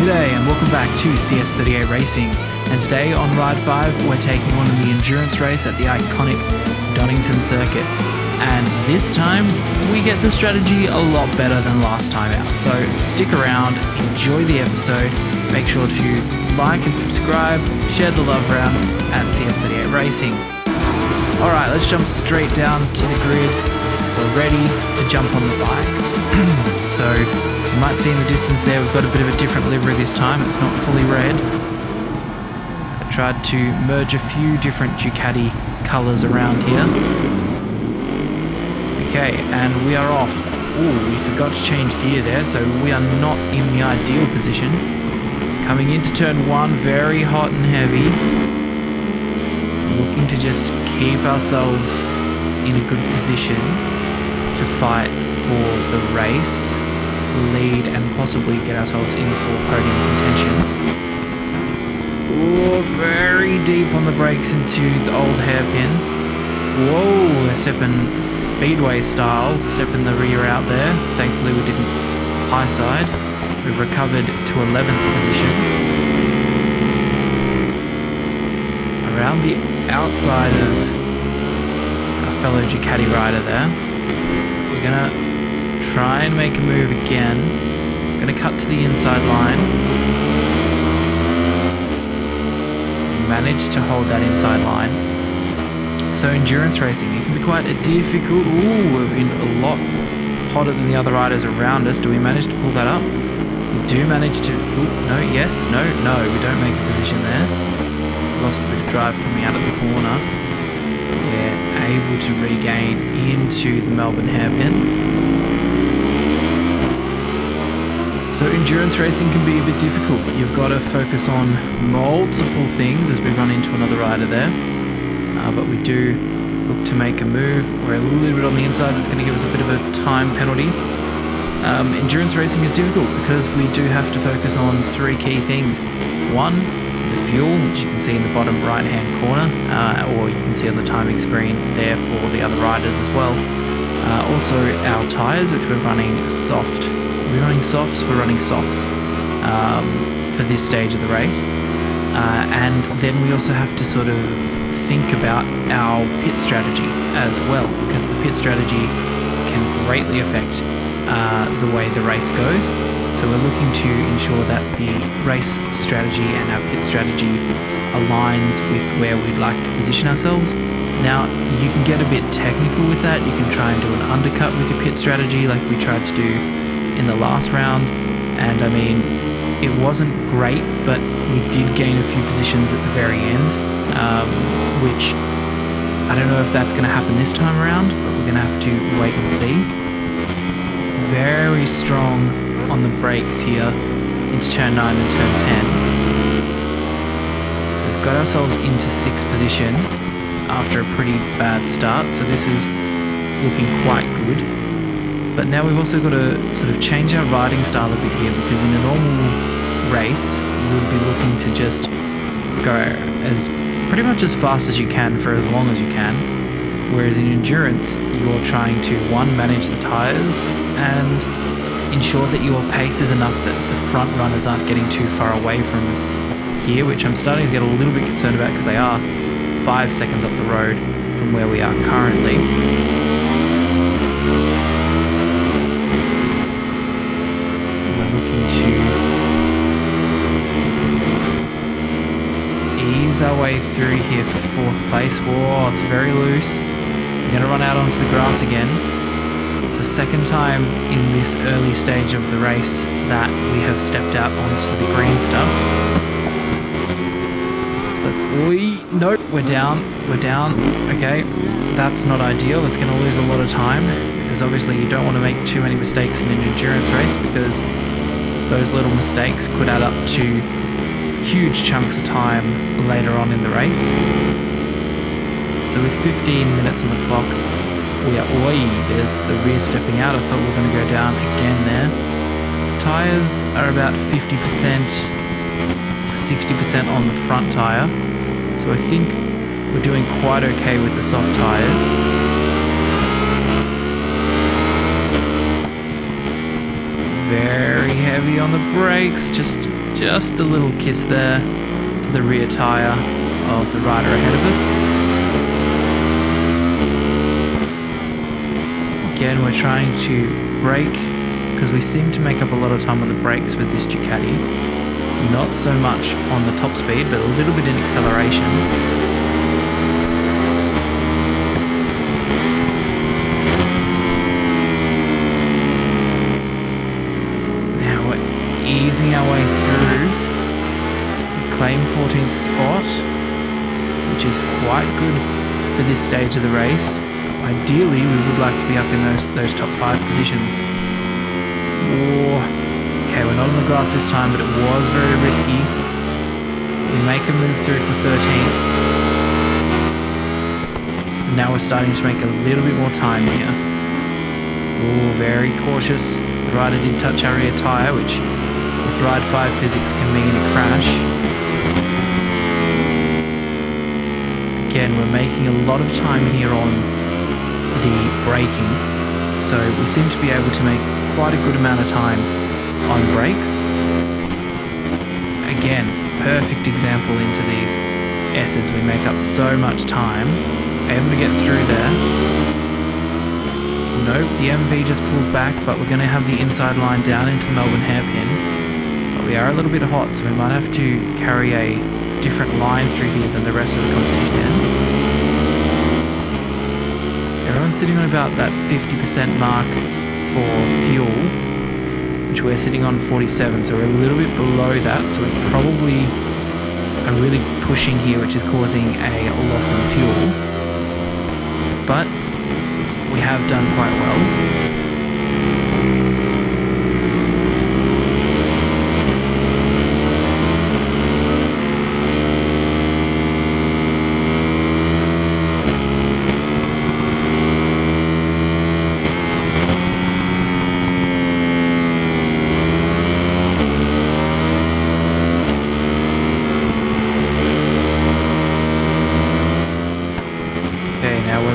G'day and welcome back to CS38 Racing, and today on Ride 5 we're taking on the endurance race at the iconic Donington Circuit, and this time we get the strategy a lot better than last time out, so stick around, enjoy the episode, make sure to like and subscribe, share the love around at CS38 Racing. Alright, let's jump straight down to the grid. We're ready to jump on the bike. So you might see in the distance there we've got a bit of a different livery this time, it's not fully red. I tried to merge a few different Ducati colours around here. Okay, and we are off. Ooh, we forgot to change gear there, so we are not in the ideal position. Coming into turn 1, very hot and heavy. Looking to just keep ourselves in a good position to fight for the race, lead, and possibly get ourselves in for podium contention. Oh, very deep on the brakes into the old hairpin. Whoa, we're stepping speedway style, stepping the rear out there. Thankfully we didn't high side. We've recovered to 11th position. Around the outside of our fellow Ducati rider there. We're gonna try and make a move again. Gonna cut to the inside line. Managed to hold that inside line. So endurance racing, it can be quite a difficult. Ooh, we've been a lot hotter than the other riders around us. Do we manage to pull that up? We do manage to. Ooh, no, yes, no, we don't make a position there. Lost a bit of drive coming out of the corner. We're able to regain into the Melbourne hairpin. So endurance racing can be a bit difficult. You've got to focus on multiple things as we run into another rider there. But we do look to make a move. We're a little bit on the inside. That's going to give us a bit of a time penalty. Endurance racing is difficult because we do have to focus on three key things. One, the fuel, which you can see in the bottom right hand corner, or you can see on the timing screen there for the other riders as well. Also our tyres, which we're running soft. We're running softs for this stage of the race. And then we also have to sort of think about our pit strategy as well, because the pit strategy can greatly affect the way the race goes. So we're looking to ensure that the race strategy and our pit strategy aligns with where we'd like to position ourselves. Now, you can get a bit technical with that. You can try and do an undercut with your pit strategy like we tried to do in the last round. And I mean, it wasn't great, but we did gain a few positions at the very end, which I don't know if that's going to happen this time around, but we're going to have to wait and see. Very strong on the brakes here into turn 9 and turn 10. So we've got ourselves into 6th position after a pretty bad start, so this is looking quite good. But now we've also got to sort of change our riding style a bit here, because in a normal race we'll be looking to just go as pretty much as fast as you can for as long as you can, whereas in endurance you're trying to, one, manage the tyres and ensure that your pace is enough that the front runners aren't getting too far away from us here, which I'm starting to get a little bit concerned about because they are 5 seconds up the road from where we are currently. We're looking to ease our way through here for 4th place. Whoa, it's very loose. We're going to run out onto the grass again. It's the second time in this early stage of the race that we have stepped out onto the green stuff. So let's... Nope, we're down. Okay, that's not ideal. That's going to lose a lot of time, because obviously you don't want to make too many mistakes in an endurance race, because those little mistakes could add up to huge chunks of time later on in the race. So with 15 minutes on the clock, we are... there's the rear stepping out. I thought we were going to go down again there. Tyres are about 50%, 60% on the front tyre. So I think we're doing quite okay with the soft tyres. Very heavy on the brakes, just Just a little kiss there to the rear tyre of the rider ahead of us. Again, we're trying to brake because we seem to make up a lot of time on the brakes with this Ducati. Not so much on the top speed, but a little bit in acceleration. Now we're easing our way through. We claim 14th spot, which is quite good for this stage of the race. Ideally, we would like to be up in those top 5 positions. Okay, we're not on the grass this time, but it was very risky. We make a move through for 13th. Now we're starting to make a little bit more time here. Very cautious. The rider did touch our rear tyre, which with Ride 5 physics can mean a crash. Again, we're making a lot of time here on the braking, so we seem to be able to make quite a good amount of time on brakes. Again, perfect example into these S's. We make up so much time, able to get through there. Nope, the MV just pulls back, but we're going to have the inside line down into the Melbourne hairpin. But we are a little bit hot, so we might have to carry a different line through here than the rest of the competition. Everyone's sitting on about that 50% mark for fuel, which we're sitting on 47, so we're a little bit below that, so we probably are really pushing here, which is causing a loss in fuel. But we have done quite well.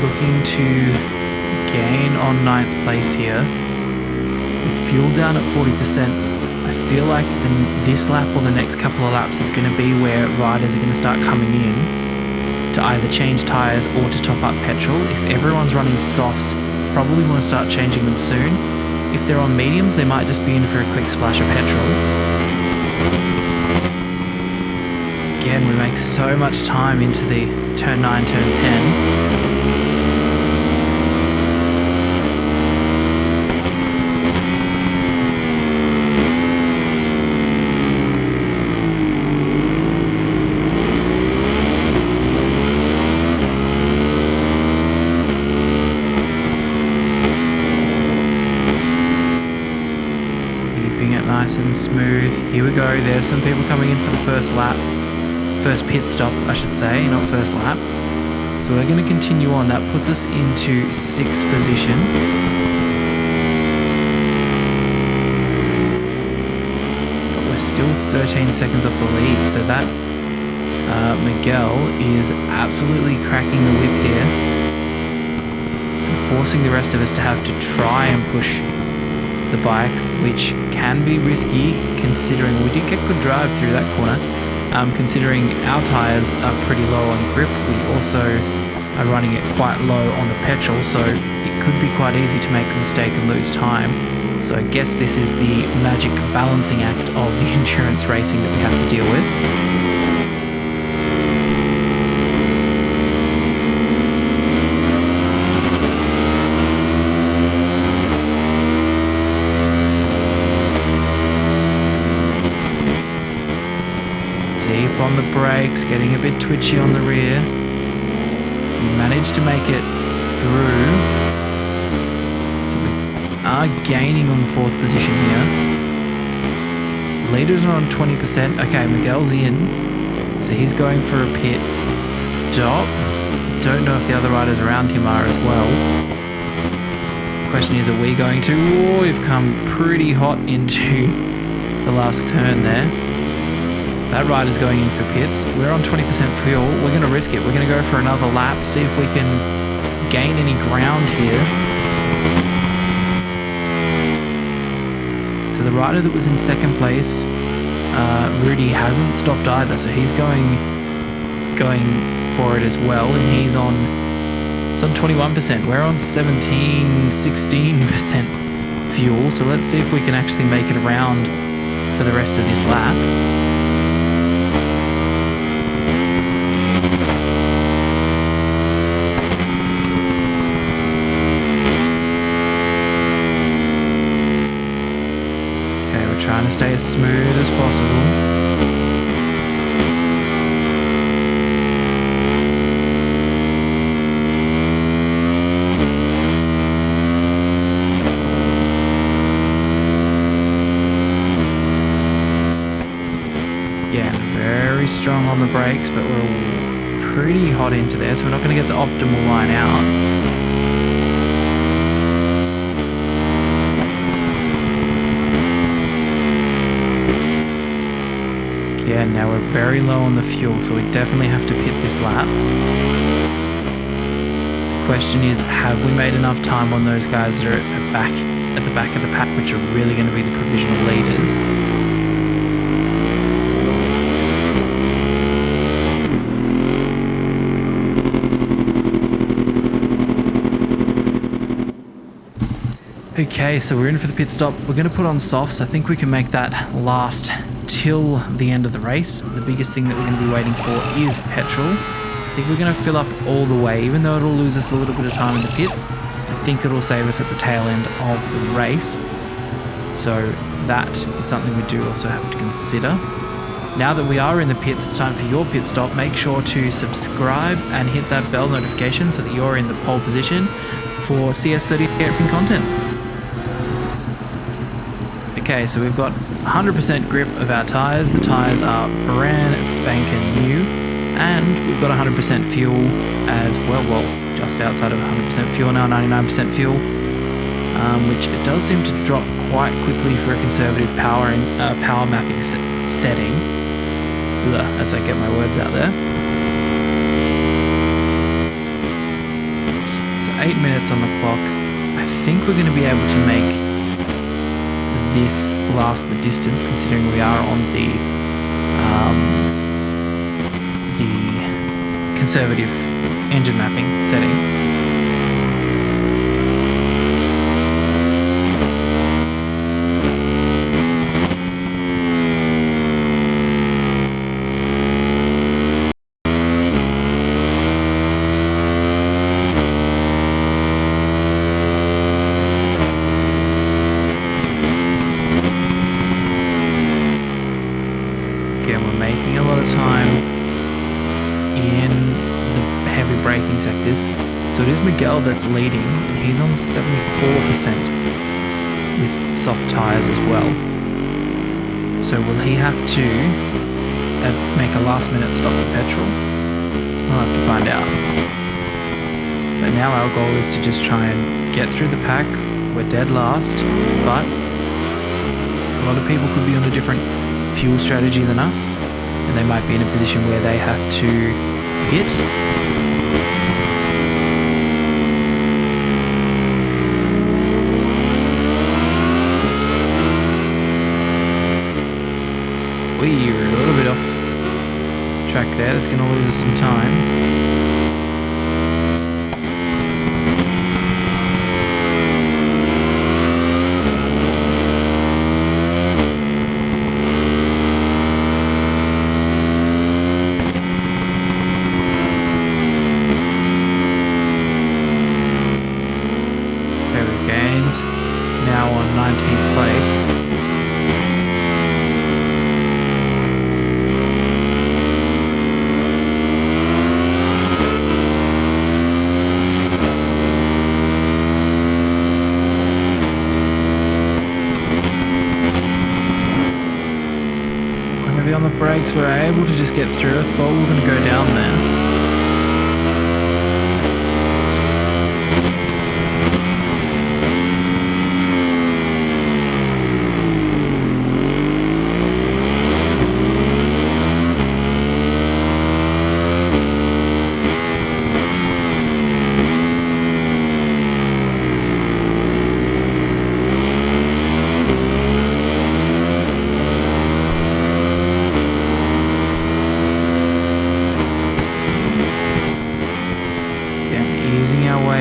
Looking to gain on 9th place here. With fuel down at 40%, I feel like this lap or the next couple of laps is going to be where riders are going to start coming in to either change tyres or to top up petrol. If everyone's running softs, probably want to start changing them soon. If they're on mediums, they might just be in for a quick splash of petrol. Again, we make so much time into the turn 9, turn 10. Nice and smooth. Here we go. There's some people coming in for the first lap. First pit stop, I should say, not first lap. So we're going to continue on. That puts us into 6th position. But we're still 13 seconds off the lead. So that Miguel is absolutely cracking the whip here and forcing the rest of us to have to try and push the bike, which can be risky considering we did get good drive through that corner. Considering our tyres are pretty low on grip, we also are running it quite low on the petrol, so it could be quite easy to make a mistake and lose time. So I guess this is the magic balancing act of the endurance racing that we have to deal with. Deep on the brakes, getting a bit twitchy on the rear. We managed to make it through. So we are gaining on 4th position here. Leaders are on 20%. Okay, Miguel's in. So he's going for a pit stop. Don't know if the other riders around him are as well. Question is, are we going to? Oh, we've come pretty hot into the last turn there. That rider's going in for pits. We're on 20% fuel. We're going to risk it. We're going to go for another lap, see if we can gain any ground here. So the rider that was in 2nd place Rudy hasn't stopped either, so he's going for it as well, and he's on 21%. We're on 16% fuel, so let's see if we can actually make it around for the rest of this lap. Okay, we're trying to stay as smooth as possible. Very strong on the brakes, but we're pretty hot into there, so we're not going to get the optimal line out. Yeah, now we're very low on the fuel, so we definitely have to pit this lap. The question is, have we made enough time on those guys that are at the back of the pack, which are really going to be the provisional leaders? Okay, so we're in for the pit stop. We're going to put on softs. I think we can make that last till the end of the race. The biggest thing that we're going to be waiting for is petrol. I think we're going to fill up all the way, even though it'll lose us a little bit of time in the pits. I think it'll save us at the tail end of the race. So that is something we do also have to consider. Now that we are in the pits, it's time for your pit stop. Make sure to subscribe and hit that bell notification so that you're in the pole position for CS38 racing content. Okay, so we've got 100% grip of our tyres. The tyres are brand spanking new, and we've got 100% fuel as well. Well, just outside of 100% fuel now, 99% fuel, which it does seem to drop quite quickly for a conservative power mapping setting. As I get my words out there. So 8 minutes on the clock. I think we're going to be able to make this last the distance, considering we are on the conservative engine mapping setting. Making a lot of time in the heavy braking sectors. So it is Miguel that's leading, and he's on 74% with soft tyres as well. So will he have to make a last minute stop for petrol? We'll have to find out. But now our goal is to just try and get through the pack. We're dead last, but a lot of people could be on a different fuel strategy than us, and they might be in a position where they have to hit. We're a little bit off track there. That's going to lose us some time. Now on 19th place. We're heavy on the brakes. We're able to just get through. I thought we were going to go down there.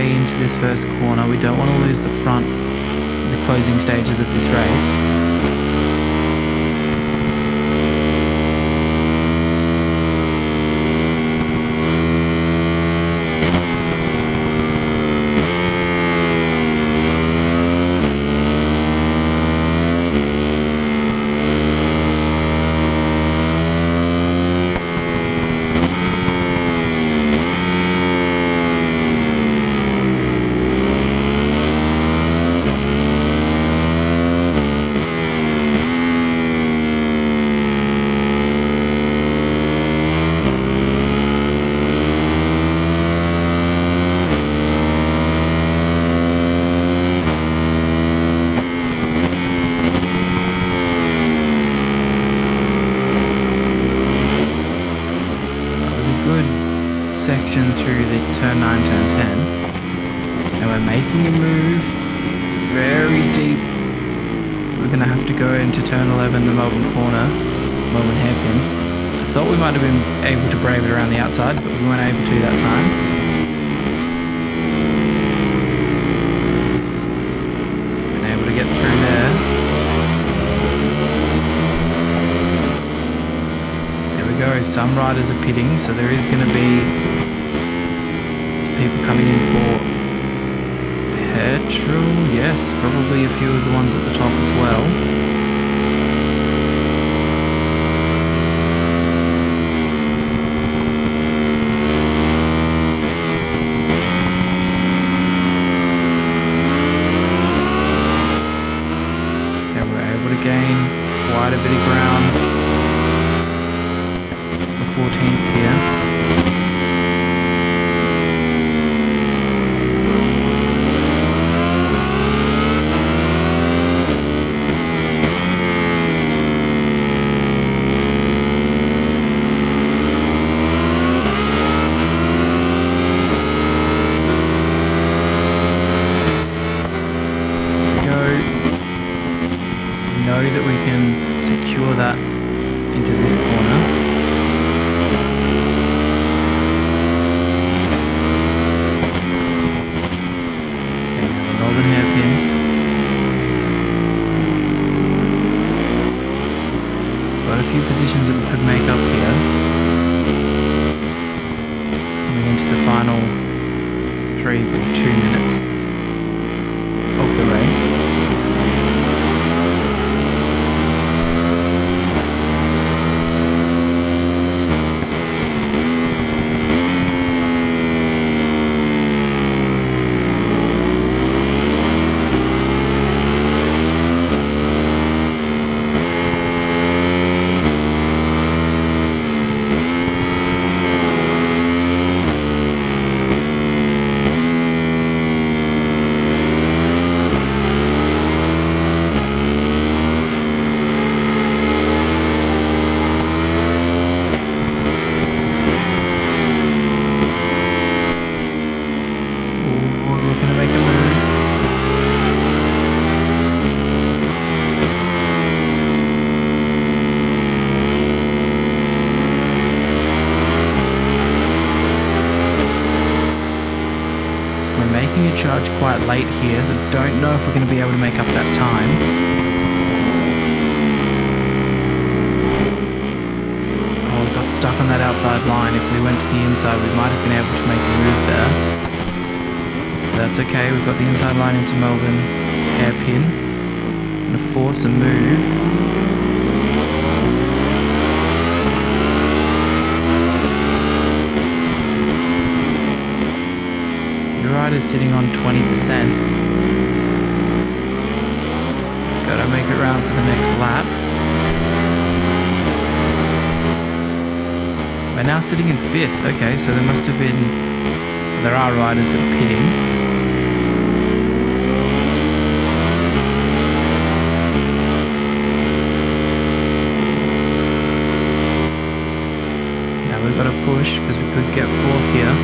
way into this first corner. We don't want to lose the front in the closing stages of this race. Section through the turn 9, turn 10, and we're making a move. It's very deep. We're going to have to go into turn 11, the Melbourne corner, Melbourne hairpin. I thought we might have been able to brave it around the outside, but we weren't able to that time. Been able to get through there. There we go. Some riders are pitting, so there is going to be people coming in for petrol. Yes, probably a few of the ones at the top as well. And we're able to gain quite a bit of ground. The 14th here. That we can secure that into this corner. Okay, now the Melbourne hairpin. Got a few positions that we could make up here. Coming into the final 2 minutes of the race. A charge quite late here, so don't know if we're going to be able to make up that time. Oh, we got stuck on that outside line. If we went to the inside, we might have been able to make a move there. But that's okay, we've got the inside line into Melbourne hairpin. Going to force a move. Is sitting on 20%. Gotta make it round for the next lap. We're now sitting in 5th. Okay, so there must have been... There are riders that are pitting. Now we've got to push because we could get 4th here.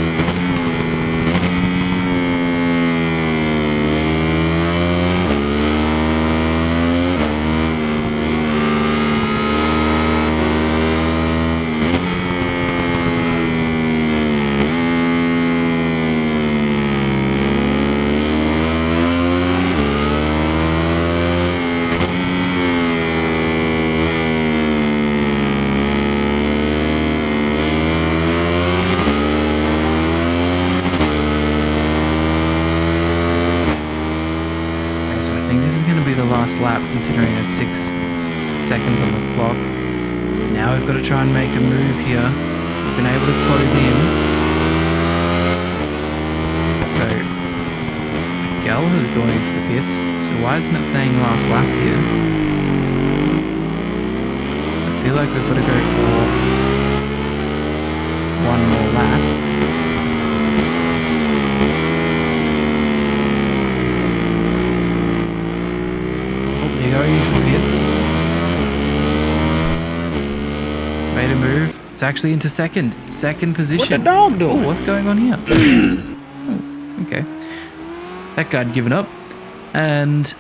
last lap considering there's 6 seconds on the clock. Now we've got to try and make a move here. We've been able to close in. So Miguel has gone into the pits. So why isn't it saying last lap here? So I feel like we've got to go for one more lap. Going into the pits. Made a move. It's actually into second position. What the dog doing? Oh, what's going on here? Oh, okay. That guy had given up. And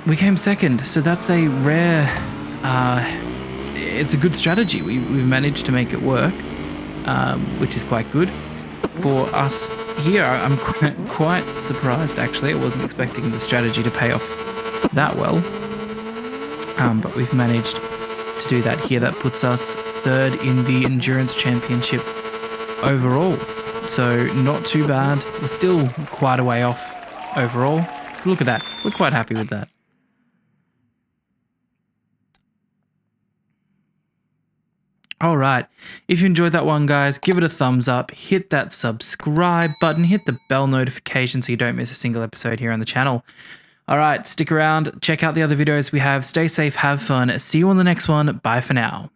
we came second. So that's a rare... it's a good strategy. We've managed to make it work, which is quite good. For us here, I'm quite surprised, actually. I wasn't expecting the strategy to pay off that well. But we've managed to do that here. That puts us third in the Endurance Championship overall. So not too bad. We're still quite a way off overall. Look at that. We're quite happy with that. All right. If you enjoyed that one, guys, give it a thumbs up. Hit that subscribe button. Hit the bell notification so you don't miss a single episode here on the channel. All right, stick around, check out the other videos we have. Stay safe, have fun. See you on the next one. Bye for now.